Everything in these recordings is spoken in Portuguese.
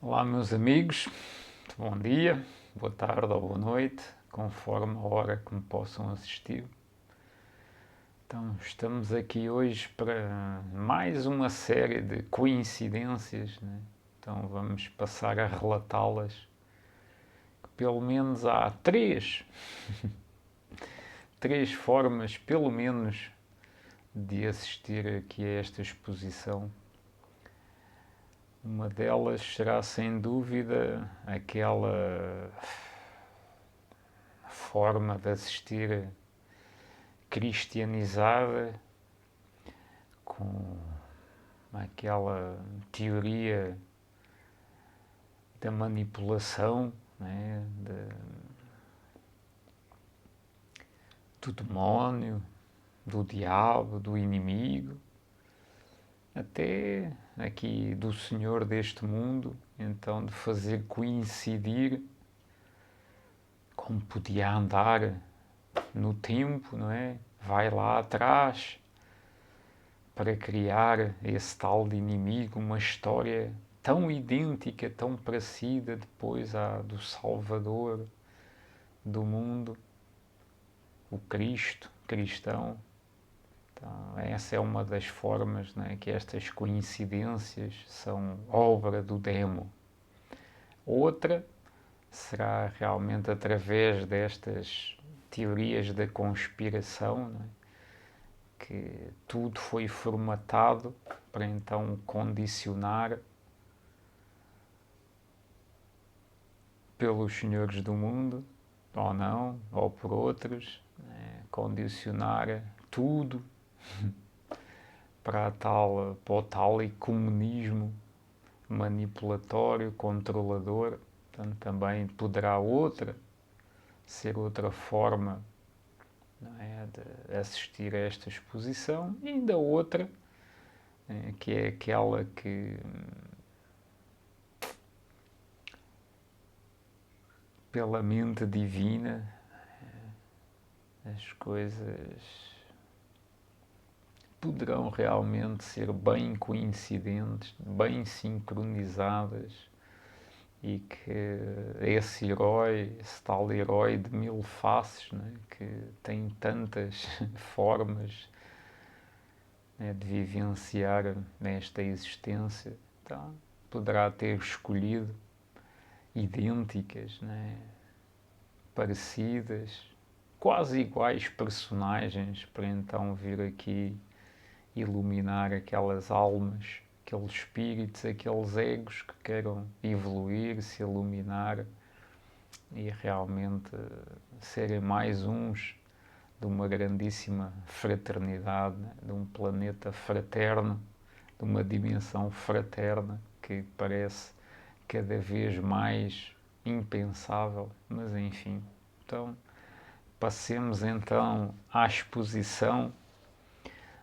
Olá, meus amigos, bom dia, boa tarde ou boa noite, conforme a hora que me possam assistir. Então, estamos aqui hoje para mais uma série de coincidências, né? Então, vamos passar a relatá-las. Pelo menos há três formas, pelo menos, de assistir aqui a esta exposição. Uma delas será, sem dúvida, aquela forma de assistir cristianizada, com aquela teoria da manipulação, né, do demónio, do diabo, do inimigo, até aqui do Senhor deste mundo, então de fazer coincidir como podia andar no tempo, não é? Vai lá atrás para criar esse tal de inimigo, uma história tão idêntica, tão parecida depois à do Salvador do mundo, o Cristo, cristão. Então, essa é uma das formas, né, que estas coincidências são obra do demo. Outra será realmente através destas teorias da conspiração, né, que tudo foi formatado para então condicionar pelos senhores do mundo, ou não, ou por outros, condicionar tudo para o tal e comunismo manipulatório, controlador. Portanto, também poderá ser outra forma, não é, de assistir a esta exposição. E ainda outra, que é aquela que, pela mente divina, as coisas poderão realmente ser bem coincidentes, bem sincronizadas, e que esse herói, esse tal herói de mil faces, né, que tem tantas formas, né, de vivenciar nesta existência, então, poderá ter escolhido idênticas, né, parecidas, quase iguais personagens para então vir aqui iluminar aquelas almas, aqueles espíritos, aqueles egos que queiram evoluir, se iluminar e realmente serem mais uns de uma grandíssima fraternidade, de um planeta fraterno, de uma dimensão fraterna que parece cada vez mais impensável, mas enfim. Então, passemos então à exposição,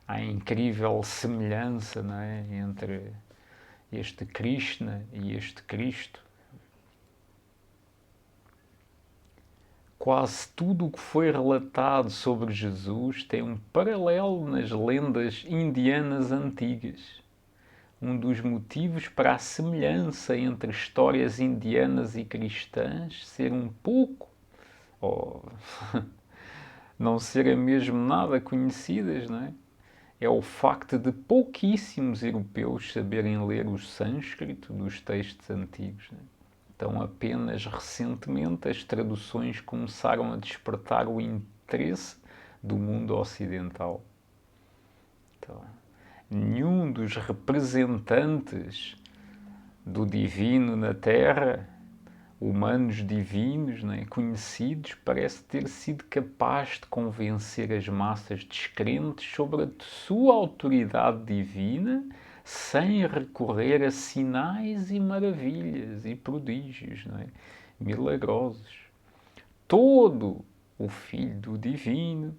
à incrível semelhança, não é, entre este Krishna e este Cristo. Quase tudo o que foi relatado sobre Jesus tem um paralelo nas lendas indianas antigas. Um dos motivos para a semelhança entre histórias indianas e cristãs ser um pouco, ou não serem mesmo nada conhecidas, não é? É o facto de pouquíssimos europeus saberem ler o sânscrito dos textos antigos, né? Então, apenas recentemente as traduções começaram a despertar o interesse do mundo ocidental. Então, nenhum dos representantes do divino na Terra, humanos divinos, né, conhecidos, parece ter sido capaz de convencer as massas descrentes sobre a sua autoridade divina sem recorrer a sinais e maravilhas e prodígios, não é, milagrosos. Todo o Filho do Divino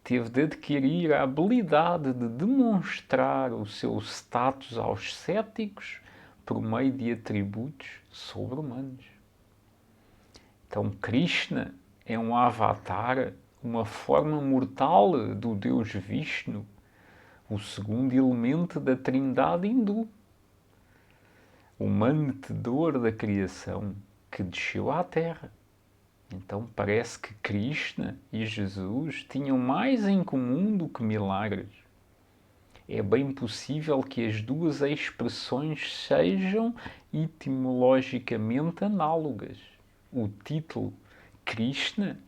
teve de adquirir a habilidade de demonstrar o seu status aos céticos por meio de atributos sobre-humanos. Então, Krishna é um avatar, uma forma mortal do Deus Vishnu, o segundo elemento da Trindade hindu. o mantenedor da criação, que desceu à Terra. Então parece que Krishna e Jesus tinham mais em comum do que milagres. É bem possível que as duas expressões sejam etimologicamente análogas. O título Krishna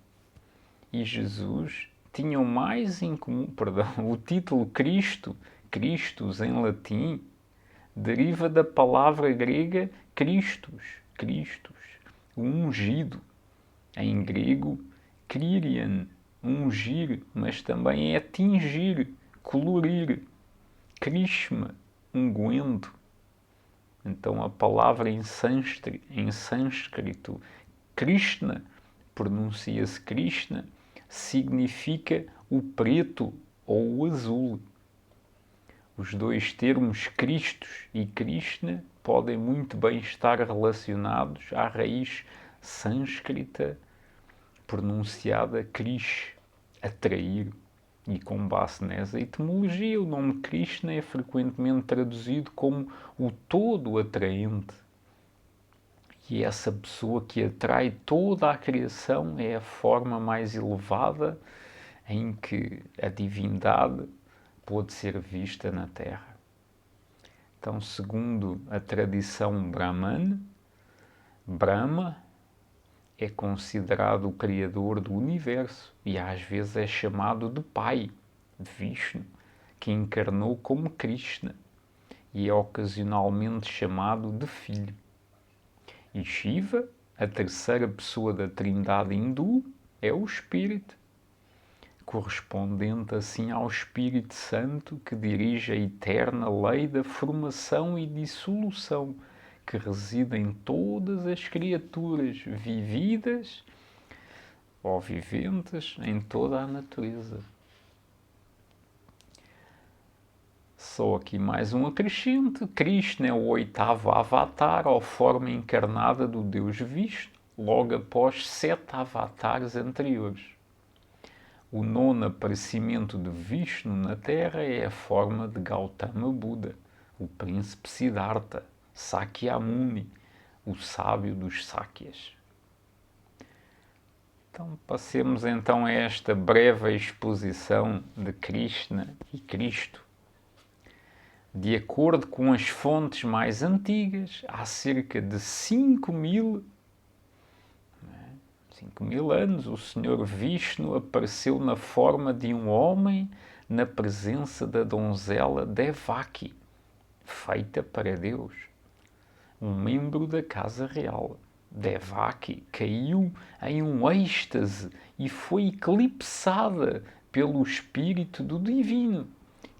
e Jesus tinham mais em comum, o título Cristo, Christus em latim, deriva da palavra grega Christus, o ungido. Em grego, Kyrian, ungir, mas também é tingir, colorir. Krishma, unguento. Então a palavra em sânscrito, Krishna, pronuncia-se Krishna, significa o preto ou o azul. Os dois termos Christos e Krishna podem muito bem estar relacionados à raiz sânscrita pronunciada Krish, atrair. E com base nessa etimologia, o nome Krishna é frequentemente traduzido como o todo atraente. E essa pessoa que atrai toda a criação é a forma mais elevada em que a divindade pode ser vista na Terra. Então, segundo a tradição brahmana, Brahma é considerado o criador do universo e às vezes é chamado de pai, de Vishnu, que encarnou como Krishna e é ocasionalmente chamado de filho. E Shiva, a terceira pessoa da trindade hindu, é o Espírito, correspondente assim ao Espírito Santo que dirige a eterna lei da formação e dissolução que reside em todas as criaturas vividas ou viventes em toda a natureza. Só aqui mais um acrescente. Krishna é o oitavo avatar ou forma encarnada do Deus Vishnu, logo após 7 avatares anteriores. O nono aparecimento de Vishnu na Terra é a forma de Gautama Buda, o príncipe Siddhartha, Sakyamuni, o sábio dos Sákyas. Então, passemos então a esta breve exposição de Krishna e Cristo. De acordo com as fontes mais antigas, há cerca de 5.000 anos, o Senhor Vishnu apareceu na forma de um homem na presença da donzela Devaki, feita para Deus, um membro da casa real. Devaki caiu em um êxtase e foi eclipsada pelo Espírito do Divino,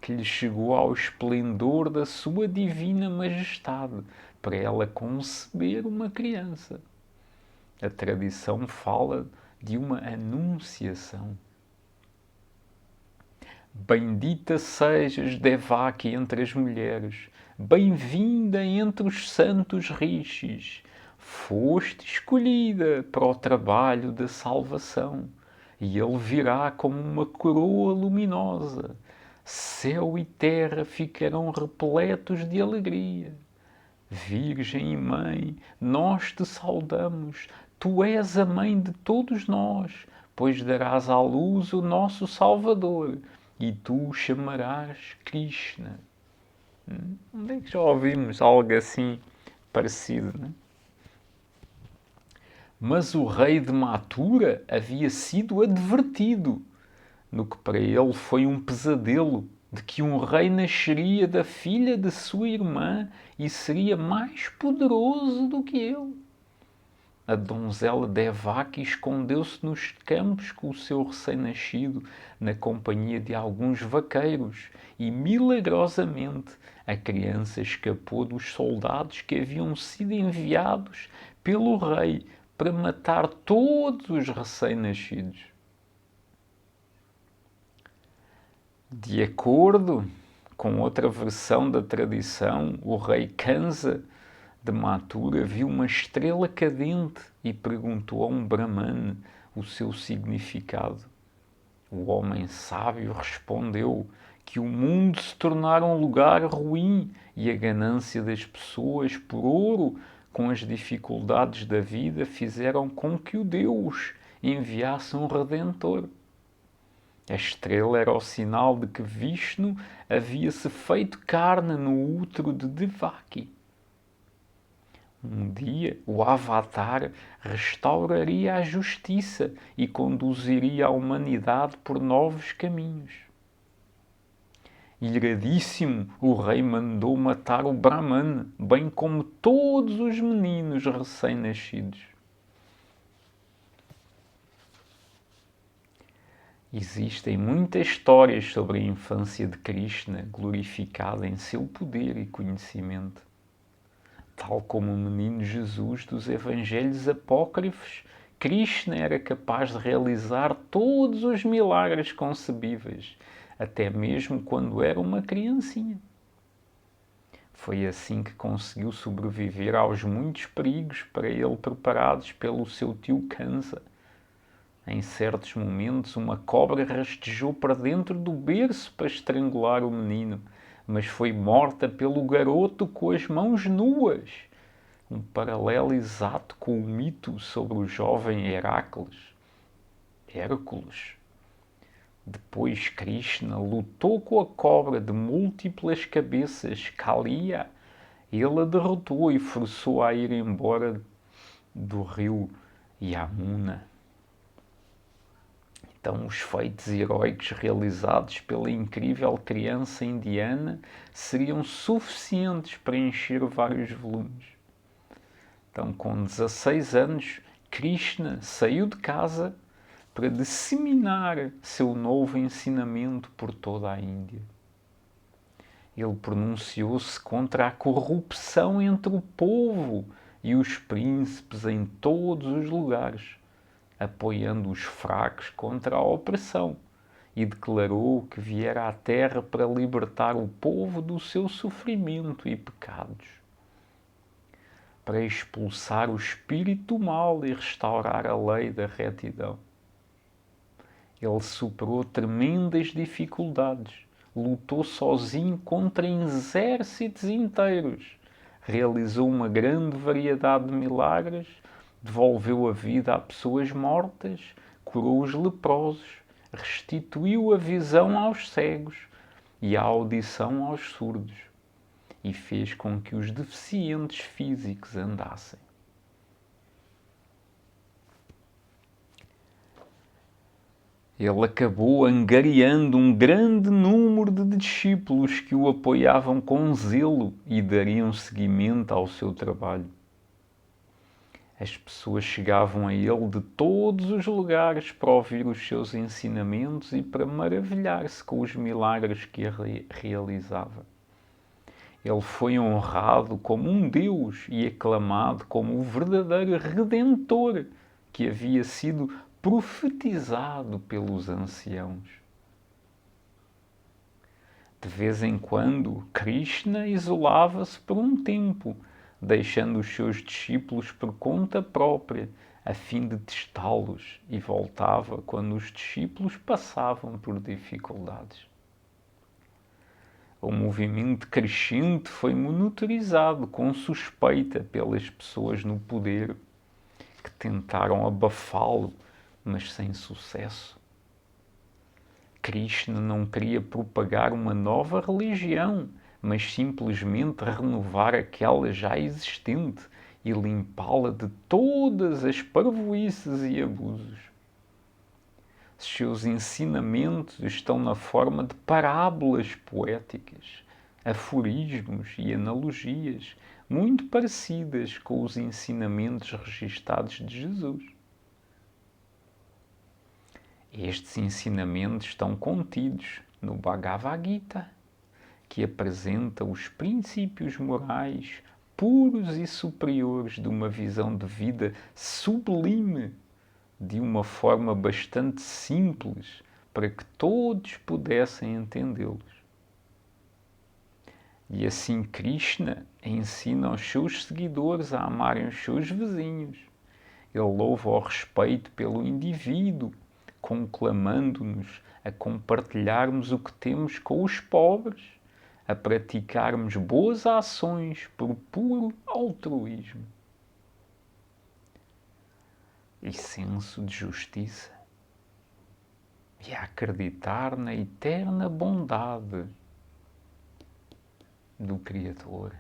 que lhe chegou ao esplendor da sua divina majestade, para ela conceber uma criança. A tradição fala de uma anunciação. Bendita sejas, Devaki, entre as mulheres, bem-vinda entre os santos rishis. Foste escolhida para o trabalho da salvação, e ele virá como uma coroa luminosa. Céu e terra ficarão repletos de alegria. Virgem e Mãe, nós te saudamos. Tu és a mãe de todos nós, pois darás à luz o nosso Salvador, e tu o chamarás Krishna. Onde é que já ouvimos algo assim parecido, não é? Mas o rei de Mathura havia sido advertido, no que para ele foi um pesadelo, de que um rei nasceria da filha de sua irmã e seria mais poderoso do que ele. A donzela Devaki escondeu-se nos campos com o seu recém-nascido, na companhia de alguns vaqueiros, e milagrosamente a criança escapou dos soldados que haviam sido enviados pelo rei para matar todos os recém-nascidos. De acordo com outra versão da tradição, o rei Kansa de Mathura viu uma estrela cadente e perguntou a um Brahmane o seu significado. O homem sábio respondeu que o mundo se tornara um lugar ruim e a ganância das pessoas por ouro com as dificuldades da vida fizeram com que o Deus enviasse um Redentor. A estrela era o sinal de que Vishnu havia-se feito carne no útero de Devaki. Um dia, o Avatar restauraria a justiça e conduziria a humanidade por novos caminhos. Iradíssimo, o rei mandou matar o Brahman, bem como todos os meninos recém-nascidos. Existem muitas histórias sobre a infância de Krishna, glorificada em seu poder e conhecimento. Tal como o menino Jesus dos evangelhos apócrifos, Krishna era capaz de realizar todos os milagres concebíveis, até mesmo quando era uma criancinha. Foi assim que conseguiu sobreviver aos muitos perigos para ele preparados pelo seu tio Kansa. Em certos momentos, uma cobra rastejou para dentro do berço para estrangular o menino, mas foi morta pelo garoto com as mãos nuas. Um paralelo exato com o mito sobre o jovem Hércules. Depois Krishna lutou com a cobra de múltiplas cabeças, Kaliya. Ele a derrotou e forçou-a a ir embora do rio Yamuna. Então, os feitos heróicos realizados pela incrível criança indiana seriam suficientes para encher vários volumes. Então, com 16 anos, Krishna saiu de casa para disseminar seu novo ensinamento por toda a Índia. Ele pronunciou-se contra a corrupção entre o povo e os príncipes em todos os lugares, apoiando os fracos contra a opressão, e declarou que viera à terra para libertar o povo do seu sofrimento e pecados, para expulsar o espírito mal e restaurar a lei da retidão. Ele superou tremendas dificuldades, lutou sozinho contra exércitos inteiros, realizou uma grande variedade de milagres, devolveu a vida a pessoas mortas, curou os leprosos, restituiu a visão aos cegos e a audição aos surdos, e fez com que os deficientes físicos andassem. Ele acabou angariando um grande número de discípulos que o apoiavam com zelo e dariam seguimento ao seu trabalho. As pessoas chegavam a ele de todos os lugares para ouvir os seus ensinamentos e para maravilhar-se com os milagres que realizava. Ele foi honrado como um Deus e aclamado como o verdadeiro Redentor que havia sido profetizado pelos anciãos. De vez em quando, Krishna isolava-se por um tempo, deixando os seus discípulos por conta própria, a fim de testá-los, e voltava quando os discípulos passavam por dificuldades. O movimento crescente foi monitorizado com suspeita pelas pessoas no poder, que tentaram abafá-lo, mas sem sucesso. Krishna não queria propagar uma nova religião, mas simplesmente renovar aquela já existente e limpá-la de todas as parvoíces e abusos. Seus ensinamentos estão na forma de parábolas poéticas, aforismos e analogias muito parecidas com os ensinamentos registados de Jesus. Estes ensinamentos estão contidos no Bhagavad Gita, que apresenta os princípios morais puros e superiores de uma visão de vida sublime, de uma forma bastante simples, para que todos pudessem entendê-los. E assim Krishna ensina aos seus seguidores a amarem os seus vizinhos. Ele louva o respeito pelo indivíduo, conclamando-nos a compartilharmos o que temos com os pobres, a praticarmos boas ações por puro altruísmo e senso de justiça, e a acreditar na eterna bondade do Criador.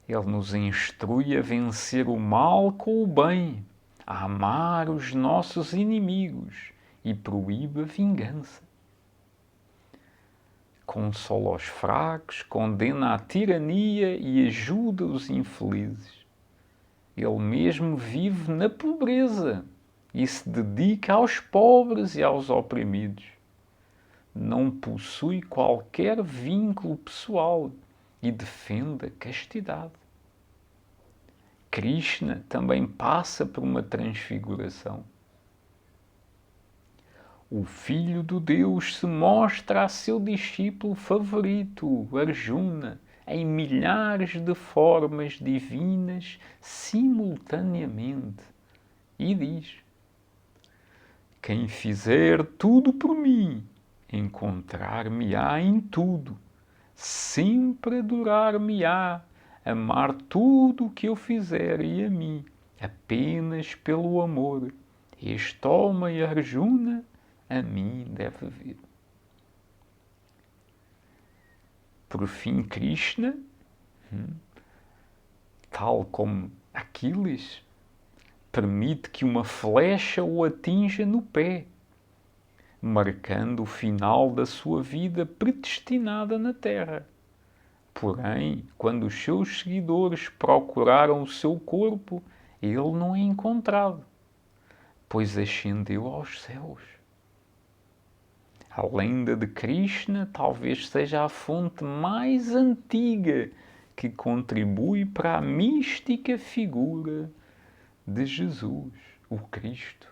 Ele nos instrui a vencer o mal com o bem, a amar os nossos inimigos e proíbe a vingança. Consola os fracos, condena a tirania e ajuda os infelizes. Ele mesmo vive na pobreza e se dedica aos pobres e aos oprimidos. Não possui qualquer vínculo pessoal e defende a castidade. Krishna também passa por uma transfiguração. O Filho do Deus se mostra a seu discípulo favorito, Arjuna, em milhares de formas divinas simultaneamente. E diz: quem fizer tudo por mim, encontrar-me-á em tudo, sempre adorar-me-á, amar tudo o que eu fizer e a mim, apenas pelo amor. Este homem, Arjuna, a mim deve vir. Por fim, Krishna, tal como Aquiles, permite que uma flecha o atinja no pé, marcando o final da sua vida predestinada na Terra. Porém, quando os seus seguidores procuraram o seu corpo, ele não é encontrado, pois ascendeu aos céus. A lenda de Krishna talvez seja a fonte mais antiga que contribui para a mística figura de Jesus, o Cristo.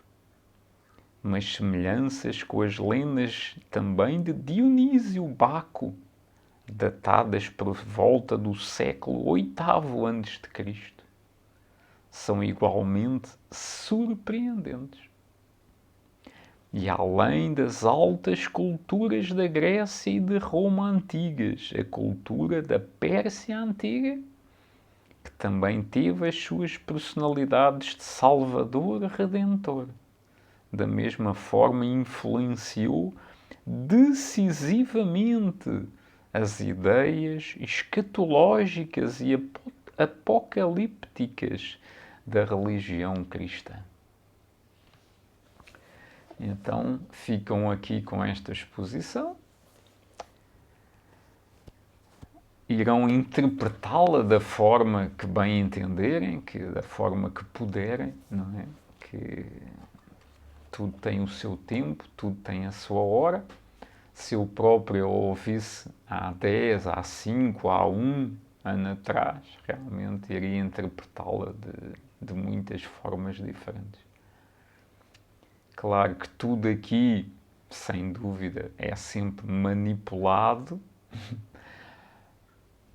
Mas semelhanças com as lendas também de Dionísio Baco, datadas por volta do século VIII a.C., são igualmente surpreendentes. E além das altas culturas da Grécia e de Roma antigas, a cultura da Pérsia antiga, que também teve as suas personalidades de Salvador Redentor, da mesma forma influenciou decisivamente as ideias escatológicas e apocalípticas da religião cristã. Então, ficam aqui com esta exposição. Irão interpretá-la da forma que bem entenderem, da forma que puderem, não é? Que tudo tem o seu tempo, tudo tem a sua hora. Se eu próprio a ouvisse há 10, há 5, há 1 ano atrás, realmente iria interpretá-la de muitas formas diferentes. Claro que tudo aqui, sem dúvida, é sempre manipulado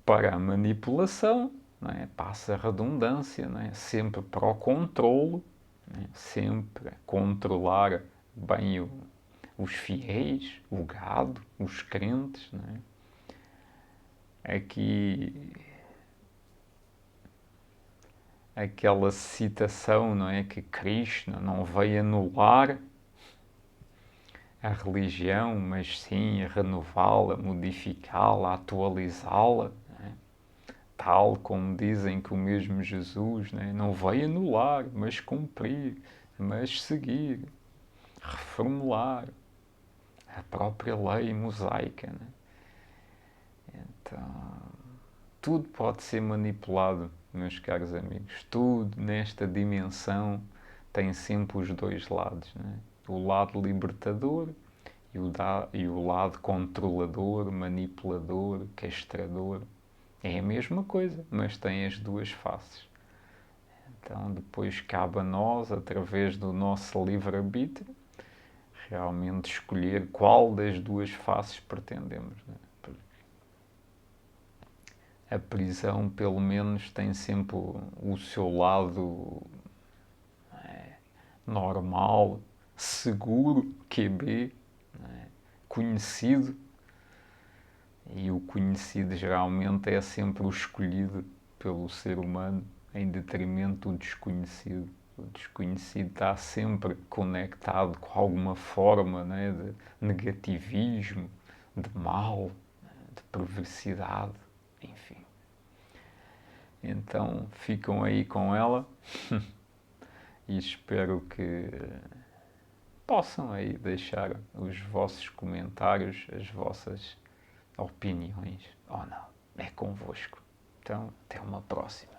para a manipulação, não é? Passa a redundância, não é? Sempre para o controlo, não é? Sempre a controlar bem os fiéis, o gado, os crentes, não é? Aqui aquela citação, não é, que Krishna não veio anular a religião, mas sim a renová-la, modificá-la, atualizá-la, não é? Tal como dizem que o mesmo Jesus, não veio anular, mas cumprir, mas seguir, reformular a própria lei mosaica, não é? Então, tudo pode ser manipulado, meus caros amigos. Tudo nesta dimensão tem sempre os dois lados, não é? O lado libertador e o lado controlador, manipulador, castrador. É a mesma coisa, mas tem as duas faces. Então, depois cabe a nós, através do nosso livre-arbítrio, realmente escolher qual das duas faces pretendemos, não é? A prisão, pelo menos, tem sempre o seu lado normal, seguro, QB, né? Conhecido, e o conhecido geralmente é sempre o escolhido pelo ser humano em detrimento do desconhecido. O desconhecido está sempre conectado com alguma forma, né, de negativismo, de mal, de perversidade, enfim. Então ficam aí com ela e espero que possam aí deixar os vossos comentários, as vossas opiniões ou não. É convosco. Então, até uma próxima.